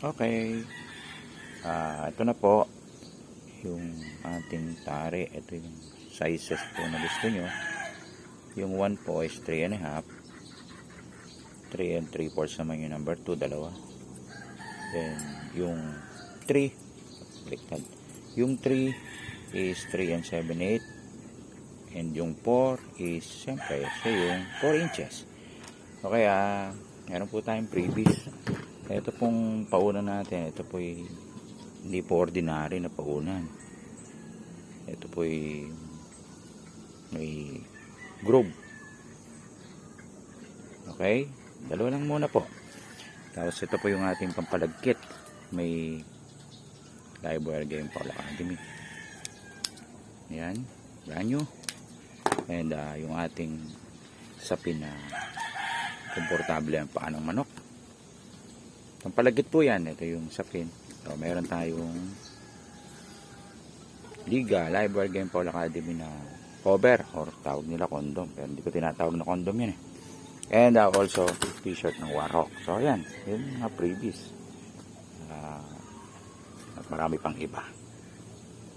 Okay. Ito na po yung ating tare. Ito yung sizes po na gusto nyo. Yung 1 po is 3 and a half. 3 and 3/4 naman yung number 2, dalawa. Then yung 3, baliktad. Yung 3 is 3 and 7/8. And yung 4 is siyempre siya yung 4 inches. Okay, meron po tayong freebies. Ito pong paunan natin, ito po hindi po ordinary na paunan. Ito po may groove. Okay, dalawa lang muna po. Tapos ito po yung ating pampalagkit. May live wire game Paul Academy. Ayan, brand new. And yung ating sapin na komportable ang paa ng manok. Pampalagkit po yan. Ito yung sapin. So, meron tayong Liga live wire game Paul Academy na cover or tawag nila condom. Pero hindi ko tinatawag na condom yan eh. And also t-shirt ng Warhawk. So ayan, yun mga freebies. At marami pang iba.